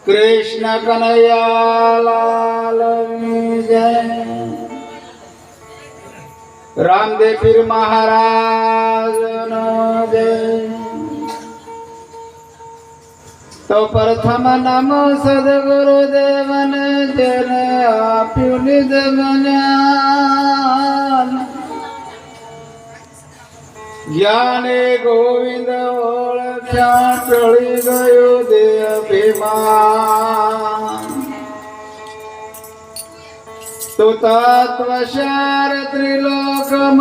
कृष्ण कन्हैया लाल जय। रामदेव पीर महाराज नो जय। तो प्रथम नमो सद्गुरुदेवन जन आप्यु निज ज्ञान। ज्ञाने गोविंद ओळख्या टळी गयो दे अभिमान। तो तत्वसार त्रिलोकम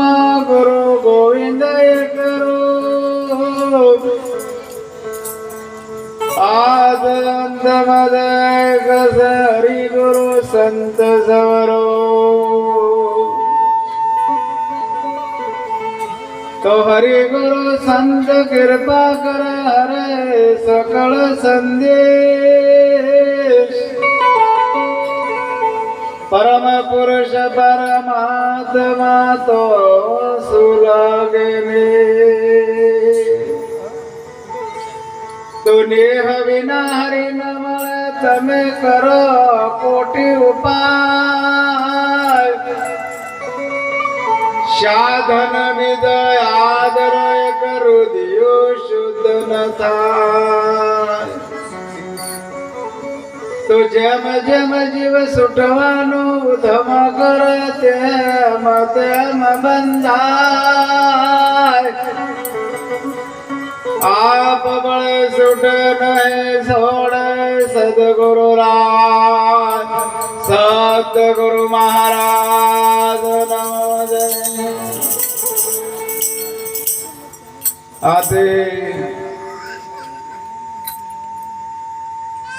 गुरु गोविंद एक रूप। आद अंत मदय कस हरि गुरु संत सवरो। तो हरि गुरु संत कृपा कर हरे सकल संदेश। परम पुरुष परमात्मा तो सुलगे। तो नेह विना हरि न मळे तमे करो कोटि उपाय। साधन विद आदर करू दियो शुद्ध न थाय। तो जेम जेम जीव सुटवानो उधम कर तेम तेम बंधाय। आप बळ सुट नहीं सोड़ सद्गुरु राज सद्गुरु महाराज नमो। आते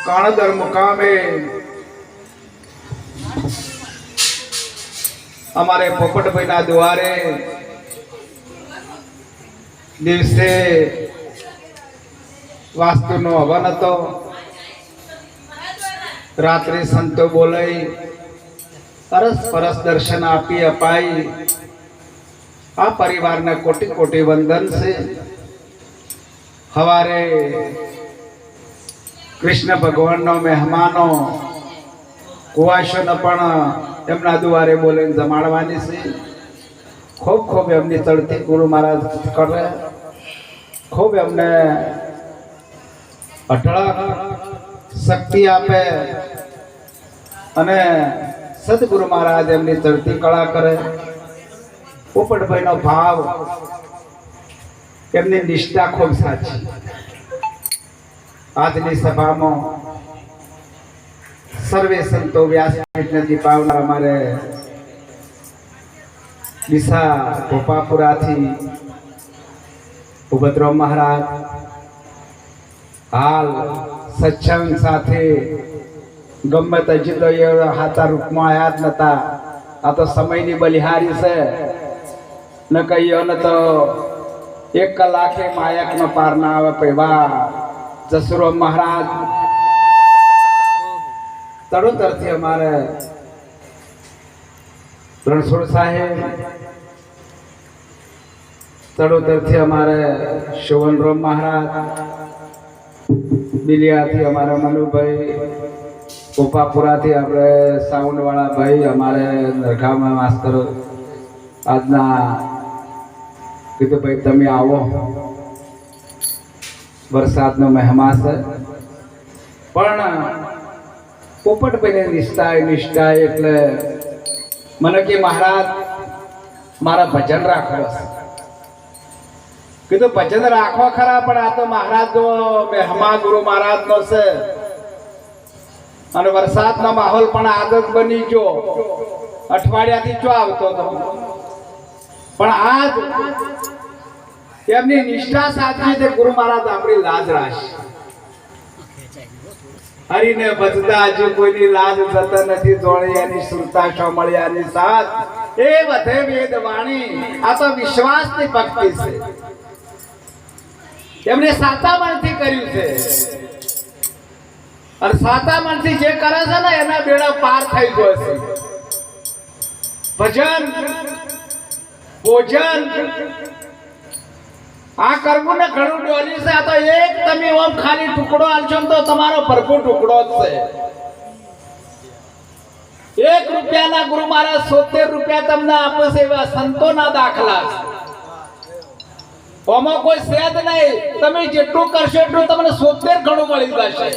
काणदर मुकामे अमारे पोपट भाई ना द्वारे दिवसे वास्तु नो हवन हतो। रात्रि संतो बोलाई परस परस दर्शन आपी अपाई। आ परिवार ने कोटि कोटि वंदन से हवारे कृष्ण भगवान नो मेहमानो कुवाशो न पण एमना दुआरे बोले जमाड़वानी से खूब खूब एमनी चढ़ती गुरु महाराज करे। खूब एमने अटळक शक्ति आपे अने सद्गुरु महाराज एमनी चढ़ती कला करे। पोपट भाई नो भाव एमनी निष्ठा खूब साची। आजनी सभा में सर्वे संतो व्यासपीठ ने दीपावना हमारे दिशा गोपापुरा थी उपद्रव महाराज हाल सत्संग साथे गम्मे ते जितो हाथा रूप में आया ज नता। आ तो समय नी बलिहारी से न कहियो न तो 1 कलाके मायक न पार ना आवे पेवा जसुरो महाराज तड़ोतर थी हमारे रणछोड़ साहेब तड़ोतर थी हमारे शोभनराम महाराज बिलिया थी हमारा मनु भाई गोपापुरा थी अपने साउंड वाला भाई हमारे नरखा में मास्टर आजना कीधु भाई तमे आवो वरसाद नो मेहमान है। पण पोपट भाई ने निष्ठा एटले मने के महाराज मारा भजन राखो। कीधु भजन राखो खरा पण आ तो महाराज जो मेहमान गुरु महाराज नो से अने वरसाद नो माहौल पण आदत बनी गयो। अठवाडिया थी जो आवतो तो पण आज एमनी निष्ठा साथी ते गुरु महाराज आपणी लाज राखी। हरिने भजता जो कोईनी लाज जत नथी जोड़ियानी सुरता शोमळियानी साथ ए वधे वेद वाणी। आ तो विश्वास ની ભક્તિ છે। એમને સાતા મનથી કર્યું છે અને સાતા મનથી જે કરે છે ને એના બેડા પાર થઈ જાય છે। ભજન ભોજન આ કરવું ને ઘણું ડોલી છે. આ તો એક તમે ઓમ ખાલી ટુકડો આલશો ને તો તમારો ભરપૂર ટુકડો જ છે. 1 રૂપિયાના ગુરુ મહારાજ 70 રૂપિયા તમને આપે છે. એવા સંતોના દાખલા છે. ઓમાં કોઈ સેદ નહીં. તમે જેટલું કરશો એટલું તમને 70 ઘણું મળી જશે.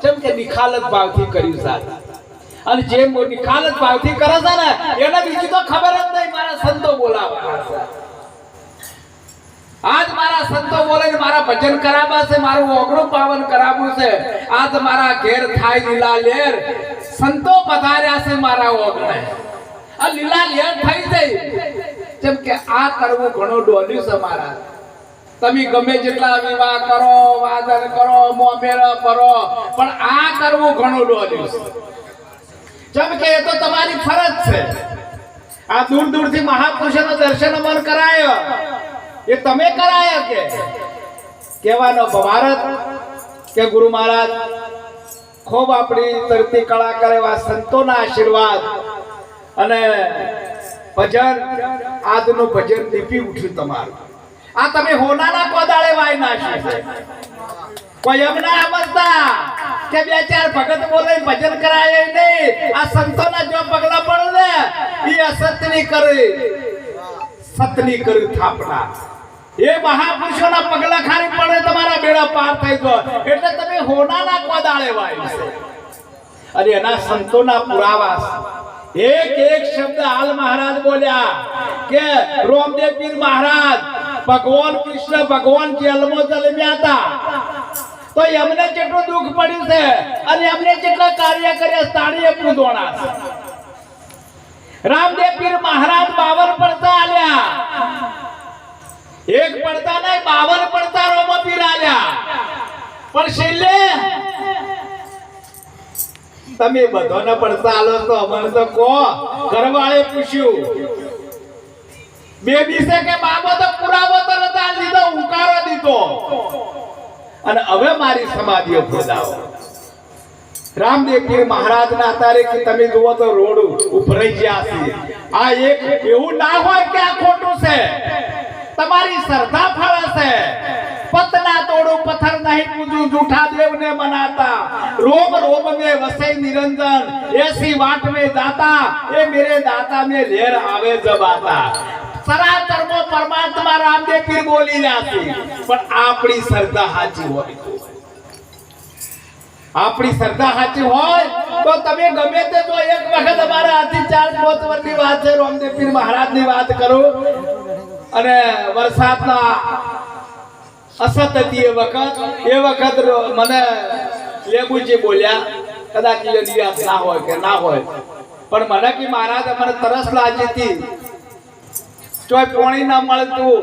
જેમ કે નિખાલત ભાવથી કર્યું સાહેબ. અને જે નિખાલત ભાવથી કરે છે ને એને બીજી તો ખબર જ નહીં. મારા સંતો બોલાવવા આજ મારા સંતો બોલે મારા ભજન કરાવવા છે. મારું ઓગણું પાવન કરાવવું છે. આજ મારા ઘેર થાય લીલા લેર. સંતો પધાર્યા છે મારા ઓગણે. આ લીલા લેર થઈ જાય. જેમ કે આ કરવું ઘણું ડોલ્યું છે મારા. તમે ગમે જેટલા વિવાહ કરો, વાદન કરો, મોમેરા કરો, પણ આ કરવું ઘણું ડોલ્યું છે. જેમ કે એ તો તમારી ફરજ છે. આ દૂર દૂરથી મહાપુરુષોના દર્શન મન કરાયો એ તમે કરાયા કે કહેવાનો ભારત કે ગુરુ મહારાજ ખૂબ આપણી તરતી કળા કરે એવા સંતોના આશીર્વાદ અને ભજન આજનું ભજન દીપી ઉઠ્યું તમારું. આ તમે હોનાના કોદાળે વાઈ નાખ્યું છે. કોઈ એમ ના સમજતા કે 2-4 ભગત બોલે ભજન કરાય નહીં. આ સંતોના જો પગલા પડે ને એ અસત્યની કરે, સતની કરી થાપના. એ મહાપુરુષોના પગલા ખાલી પડે તમારા બેડા પાર થઈ જાય. એટલે તમે હોનાના કોદાળે વાય છે. અને એના સંતોના પુરાવા એક એક શબ્દ હાલ મહારાજ બોલ્યા કે રામદેવ પીર મહારાજ ભગવાન કૃષ્ણ ભગવાન જેલમાં જન્મ્યા હતા તો એમને કેટલું દુઃખ પડ્યું છે અને એમને કેટલા કાર્ય કર્યા તાળીએ પૂજોણા છે. રામદેવ પીર મહારાજ 52 પડતા આલ્યા. એક પડતા નહીં 52 પડતા રોમા પીર આલ્યા. પણ છેલ્લે તમે બધાના પડતા આલો તો અમને તો કો. ઘરવાળે પૂછ્યું બેબી છે કે બાબો તો પુરાવો તો નતા દીધો, ઉકારો દીધો અને હવે મારી સમાધિઓ ખોદાવો. રામદેવ પીર મહારાજના તારે કે તમે જુઓ તો રોડ ઉભરાઈ ગયા છે. આ એક એવું ના હોય કે આ ખોટું છે. તમારી શ્રદ્ધા ફળ છે. પતના તોડું પથ્થર નહીં પૂજું જૂઠા દેવને મનાતા. रोम रोम में वसे निरंजन ऐसी वाट में जाता ये मेरे दाता में लेर आवे जब आता. सरासर में परमात्मा रामदेव पीर बोली जाती. पर आपनी श्रद्धा साची होय, આપણી શ્રદ્ધા સાચી હોય તો તમે ગમે તે જો એક વખત અમારા આથી 4-5 વર્ષની વાત છે. રામદેવ પીર મહારાજની વાત કરો અને વરસાદના અસત હતી એ વખત મને લેબુજી બોલ્યા કદાચ એ નિરાશ ના હોય કે ના હોય પણ મને કે મહારાજ મને તરસ લાગી હતી, ચોય પાણી ના મળતું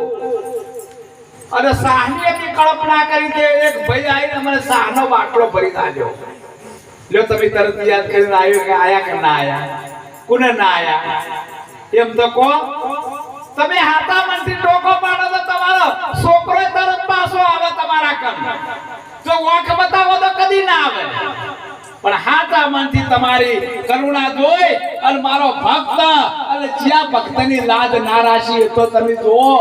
અને સાહની એની કલ્પના કરી કે એક ભાઈ આવીને મને સાહનો બાટલો ભરી આલ્યો. લ્યો તમે તરત યાદ કરીને આવ્યો કે આયા કે ના આયા, કોને ના આયા એમ તો કહો. તમે હાથા મનથી ટોકો પાડો તો તમારો છોકરો તરત પાછો આવે તમારા કામ. જો વાંખ બતાવો તો કદી ના આવે. પણ હાથા મનથી તમારી કરુણા જોઈ અને મારો ભક્ત અને જ્યાં ભક્તની લાજ ના રાશી તો તમે જુઓ.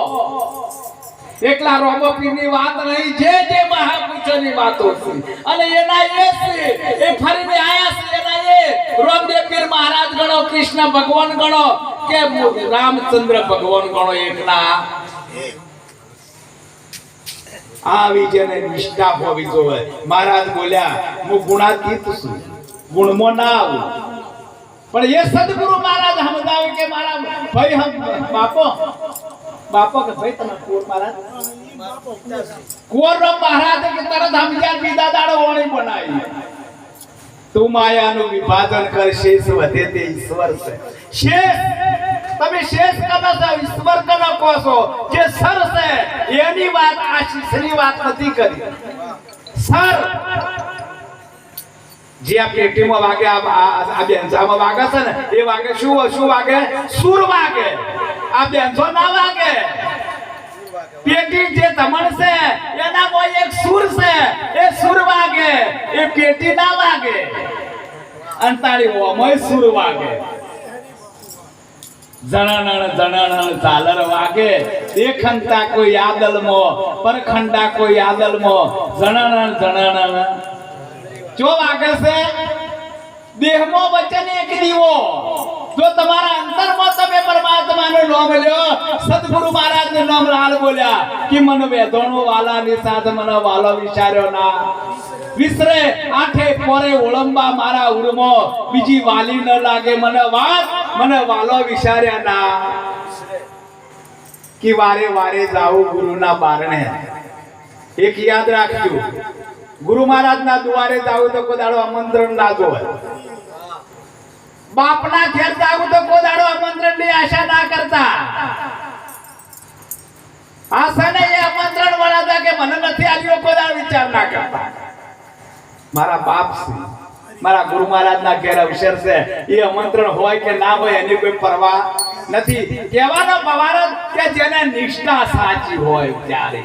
એકલા રોમો પીરની વાત નહીં, જે મહાપુરુષોની વાતો છે અને એના એ છે એ ફરીને આયા છે. એના એ રામદેવ પીર મહારાજ ગણો, કૃષ્ણ ભગવાન ગણો કે રામચંદ્ર ભગવાન ગણો. એકલા આવી જેને નિષ્ઠા હોવી જોઈએ. મહારાજ બોલ્યા હું ગુણાતીત છું, ગુણમાં ના આવું. પણ એ સદગુરુ મહારાજ સમજાવે કે મારા ભાઈ હમ બાપો કે ભાઈ તમે કુંવર મહારાજ કુંવર મહારાજ કે તરત સમજ્યા બીજા દાડો વાણી બનાવી. તું માયાનું વિભાજન કર, શેષ વધે તે ઈશ્વર છે. શેષ તમે શેષ કનો છો, ઈશ્વર કનો કહો છો. જે સર છે એની વાત આશીષની વાત નથી કરી. સર જે આ પેટીમાં વાગે આ બેંજામાં વાગે છે ને એ વાગે શું વાગે? સુર વાગે. આ બેંજો ના વાગે. પેટી જે ધમણ છે એના કોઈ એક સુર છે એ સુર વાગે, એ પેટી ના વાગે. અંતાળી ઓમય સુર વાગે. જણાણ ઝાલર વાગે દેખંતા કોઈ આદલમો પરખંડા કોઈ આદલમો જણાણ જો વાગે છે દેહમાં વચન એક દીવો જો તમારા અંતરમાં તમે પરમાત્માનું નામ લ્યો સદગુરુ મહારાજનું નામ લાલ બોલ્યા કે મન વેદોણો વાલાની સાથે મને વાલો વિચાર્યો ના વિસરે આઠે પોરે ઓળંબા મારા ઉરમો બીજી વાલી ન લાગે મને વાત મને વાલો વિચાર્યા ના કે વારે વારે જાવું ગુરુના બારણે એક યાદ રાખજો ગુરુ મહારાજના દ્વારે જાવું તો કોદાળો આમંત્રણ ના જોવે બાપના ઘેર જાવું તો કોદાળો આમંત્રણની આશા ના કરતા આશા ને એ આમંત્રણ વળાતા કે મને નથી આલ્યો કોદાળ વિચાર ના કરતા મારા બાપ છે મારા ગુરુ મહારાજના ઘેર અવસર છે એ આમંત્રણ હોય કે ના હોય એની કોઈ પરવા નથી કહેવાનો પવારત કે જેને નિષ્ઠા સાચી હોય ત્યારે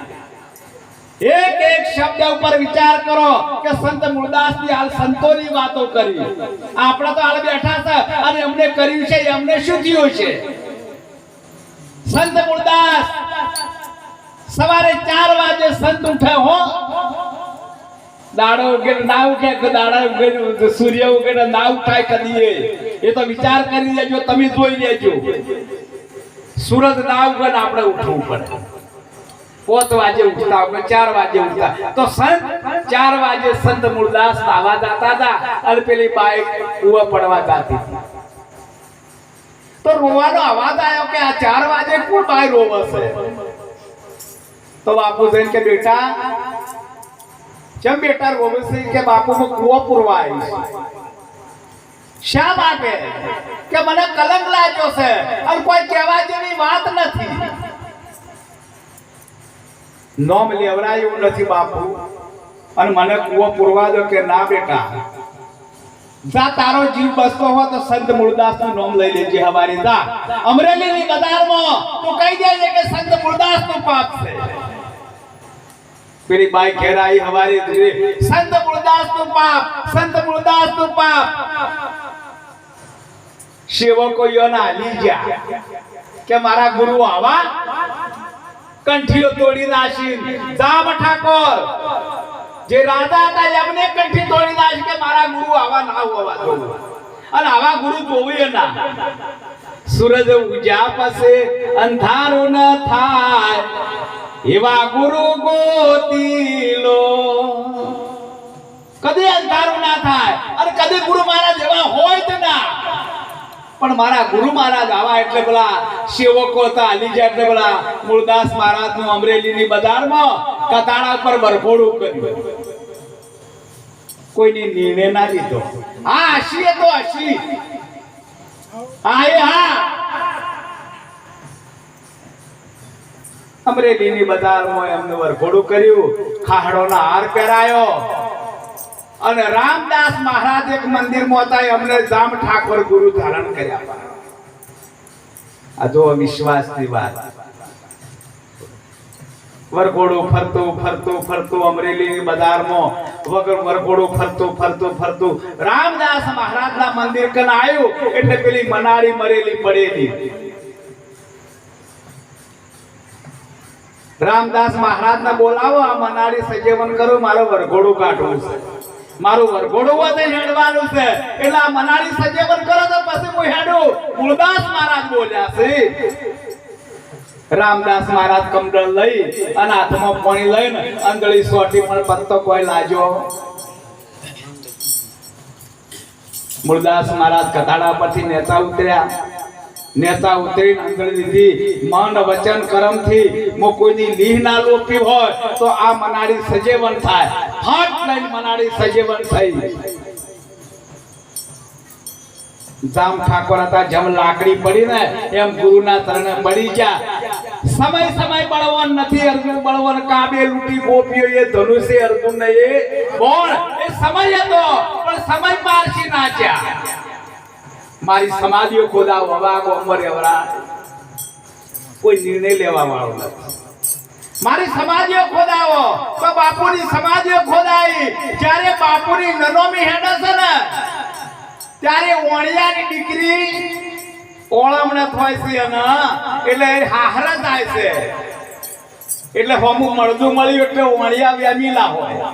એક એક શબ્દ ઉપર વિચાર કરો કે સંત મૂળદાસની હાલ સંતોની વાતો કરી આપણે તો હાલ બેઠા છે અને એમને કર્યું છે એમને શું થયું છે સંત મૂળદાસ સવારે 4 વાગે સંત ઉઠે હો દાડો ઉગે ના ઉગે કે દાડા ઉગે સૂર્ય ઉગે ના ઉઠાય કદી એ તો વિચાર કરી લેજો તમે જોઈ લેજો સૂરજ ના ઉગે ને આપણે ઉઠવું પડે 5 વાગે ઉઠતા આપણે 4 વાગે ઉઠતા તો સંત 4 વાગે સંત મૂળદાસ નાવા જાતા હતા અને પેલી બાઈક કૂવા પડવા જાતી તો રોવાનો અવાજ આવ્યો કે આ 4 વાગે કોણ બાઈ રોવશે તો બાપુ જઈને કે બેટા જમ બેટા રોવશે કે બાપુ મો કૂવો પુરવા આવી શા માટે કે મને કલંક લાગ્યો છે અને કોઈ કહેવા જેવી વાત નથી નોમ લેવરાયું નથી બાપુ અને મને કૂવો પુરવા દો કે ના બેટા જા તારો જીવ બસતો હો તો સંત મૂળદાસનું નામ લઈ લેજે હવારે જા અમરેલીની બજારમાં તો કહી દેજે કે સંત મૂળદાસનું પાપ છે પેલી બાઈ ઘેરાઈ હવારે સંત મૂળદાસનું પાપ સેવકો યોના હાલી ગયા કે મારા ગુરુ આવા કંઠીઓ તોડી નાખી જા ઠાકોર જે રાજા હતા એમને કંઠી તોડી નાખી કે મારા ગુરુ આવા ના હોવા જોવું અને આવા ગુરુ જોવું ના સૂરજ ઉગ્યા પછી અંધારું ન થાય એવા ગુરુ ગોતી લો કદી અંધારું ના થાય અને કદી ગુરુ મહારાજ એવા હોય તો ના પણ મારા ગુરુ મહારાજ આવા એટલે પેલા સેવકો હતા હાલી ગયા એટલે પેલા મૂળદાસ મહારાજનું અમરેલીની બજારમાં કતાળા પર બરફોડું કર્યું કોઈની નિર્ણય ના લીધો હા હસી તો હસી હા અમરેલીની બજારમાં એમને વરઘોડું કર્યું ખાહડોના હાર પહેરાયો અને રામદાસ મહારાજ એક મંદિરમાં હતા અમને જામ ઠાકોર ગુરુ ધારણ કર્યા આ જો વિશ્વાસની વાત વરઘોડું ફરતું અમરેલીની બજારમાં વગર વરઘોડું ફરતું રામદાસ મહારાજના મંદિર કન આવ્યું એટલે પેલી મનાળી મરેલી પડેલી રામદાસ મહારાજને બોલાવો આ મનાળી સજેવન કરો મારો વરઘોડું કાઢવું છે મારું વરઘોડું વધે હેડવાનું છે એટલે આ મનાળી સજેવન કરો તો પછી હું હેડું મૂળદાસ મહારાજ બોલ્યા છે રામદાસ મહારાજ કમંડળ લઈ અને હાથમાં પાણી લઈને અંગળી સોટી પણ પત્તો કોઈ લાજો મૂળદાસ મહારાજ કથાડા પરથી નેતા ઉતરીને અંગળી લીધી મન વચન કર્મથી મો કોઈની લીહ ના લોપી હોય તો આ મનાળી સજેવન થાય ફટ લઈને મનાળી સજેવન થઈ જામ ઠાકોર હતા જેમ લાકડી પડી ને એમ ગુરુના ચરણે પડી ગયા સમય બળવાન નથી અર્જુન બળવાન કાબે લૂટી ગોપીઓ એ ધનુષે અર્જુન ને એ બોલ એ સમય હતો પણ સમય પારસી નાચ્યા મારી સમાધિઓ ખોદા વવાગો અમર એવરા કોઈ નિર્ણય લેવા વાળો નથી મારી સમાધિઓ ખોદાવો તો બાપુની સમાધિઓ ખોદાઈ જ્યારે બાપુની નનોમી હેડે છે ને ત્યારે ઓણિયાની દીકરી ઓળામણે થાય છે અને એટલે હાહરા જાય છે એટલે હોમું મળદું મળ્યું એટલે વણિયા વેમીલા હોય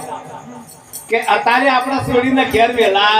કે અત્યારે આપણે શેરીને ઘેર વેલા